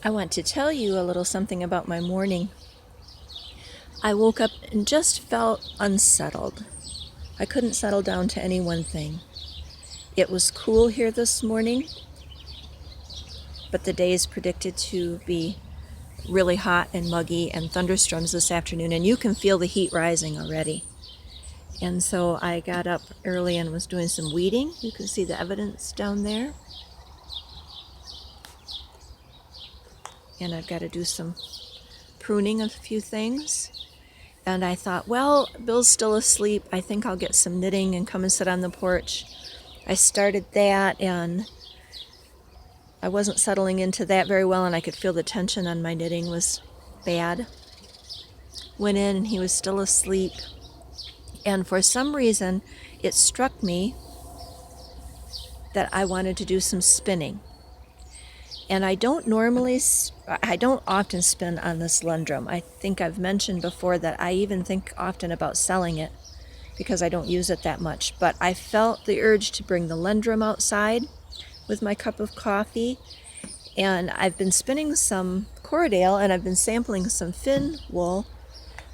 I want to tell you a little something about my morning. I woke up and just felt unsettled. I couldn't settle down to any one thing. It was cool here this morning, but the day is predicted to be really hot and muggy and thunderstorms this afternoon, and you can feel the heat rising already. And so I got up early and was doing some weeding. You can see the evidence down there. And I've got to do some pruning of a few things. And I thought, well, Bill's still asleep. I think I'll get some knitting and come and sit on the porch. I started that, and I wasn't settling into that very well, and I could feel the tension on my knitting was bad. Went in, and he was still asleep. And for some reason, it struck me that I wanted to do some spinning. And I don't often spin on this Lundrum. I think I've mentioned before that I even think often about selling it because I don't use it that much. But I felt the urge to bring the Lundrum outside with my cup of coffee. And I've been spinning some Corriedale, and I've been sampling some Finn wool,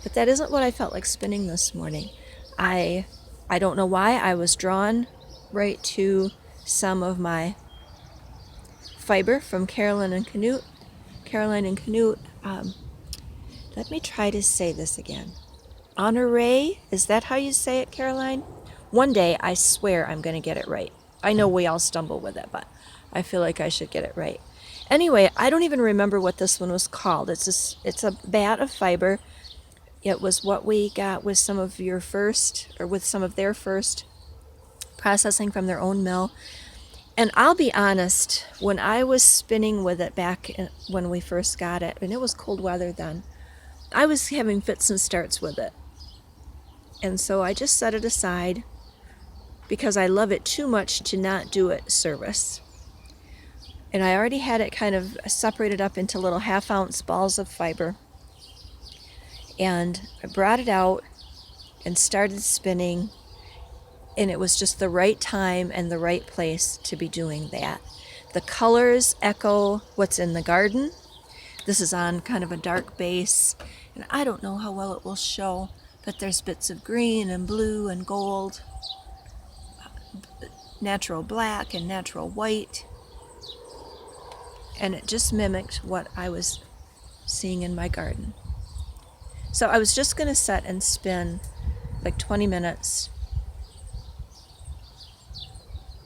but that isn't what I felt like spinning this morning. I don't know why I was drawn right to some of my fiber from Caroline and Canute. Let me try to say this again. Honore, is that how you say it, Caroline? One day, I swear I'm going to get it right. I know we all stumble with it, but I feel like I should get it right. Anyway, I don't even remember what this one was called. It's a bat of fiber. It was what we got with some of their first processing from their own mill. And I'll be honest, when I was spinning with it when we first got it, and it was cold weather then, I was having fits and starts with it. And so I just set it aside because I love it too much to not do it service. And I already had it kind of separated up into little 1/2 ounce balls of fiber. And I brought it out and started spinning, and it was just the right time and the right place to be doing that. The colors echo what's in the garden. This is on kind of a dark base, and I don't know how well it will show, but there's bits of green and blue and gold, natural black and natural white, and it just mimicked what I was seeing in my garden. So I was just going to set and spin like 20 minutes,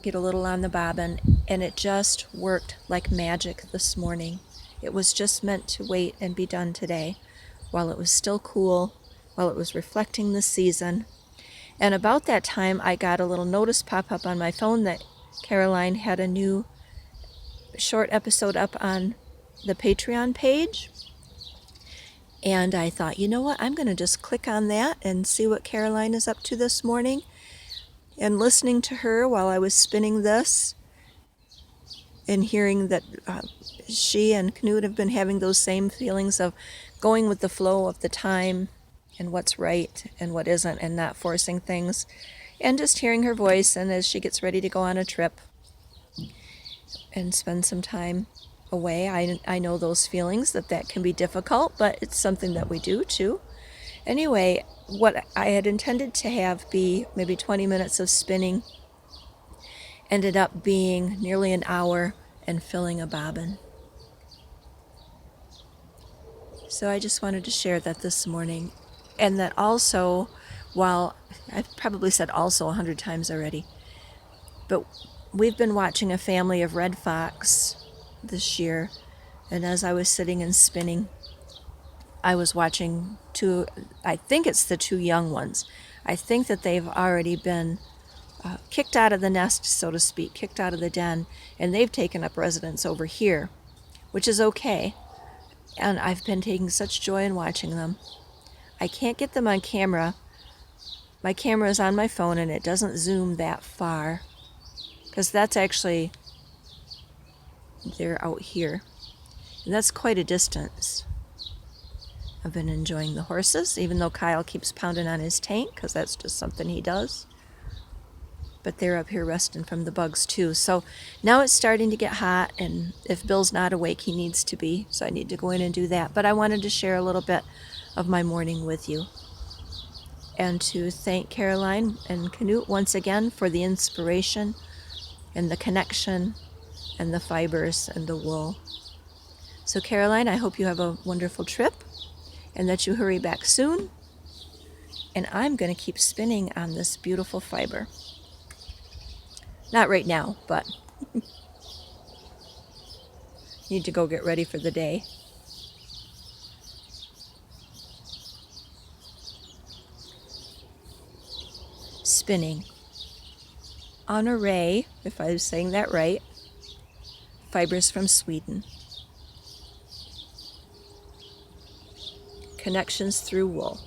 get a little on the bobbin, and it just worked like magic this morning. It was just meant to wait and be done today while it was still cool, while it was reflecting the season. And about that time, I got a little notice pop up on my phone that Caroline had a new short episode up on the Patreon page. And I thought, you know what, I'm going to just click on that and see what Caroline is up to this morning. And listening to her while I was spinning this and hearing that she and Knut have been having those same feelings of going with the flow of the time and what's right and what isn't and not forcing things. And just hearing her voice, and as she gets ready to go on a trip and spend some time away, I know those feelings, that can be difficult, but it's something that we do too. Anyway, what I had intended to have be maybe 20 minutes of spinning ended up being nearly an hour and filling a bobbin. So I just wanted to share that this morning. And that also, while I've probably said also 100 times already, but we've been watching a family of red fox this year, and as I was sitting and spinning, I was watching I think it's the 2 young ones. I think that they've already been kicked out of the nest, so to speak, kicked out of the den, and they've taken up residence over here, which is okay. And I've been taking such joy in watching them. I can't get them on camera. My camera is on my phone, and it doesn't zoom that far, because that's actually, they're out here, and that's quite a distance. I've been enjoying the horses, even though Kyle keeps pounding on his tank, because that's just something he does. but they're up here resting from the bugs too. So now it's starting to get hot, and if Bill's not awake, he needs to be, so I need to go in and do that. But I wanted to share a little bit of my morning with you, and to thank Caroline and Canute once again for the inspiration and the connection and the fibers and the wool. So Caroline, I hope you have a wonderful trip and that you hurry back soon. And I'm going to keep spinning on this beautiful fiber. Not right now, but need to go get ready for the day. Spinning on array, if I was saying that right, fibers from Sweden. Connections through wool.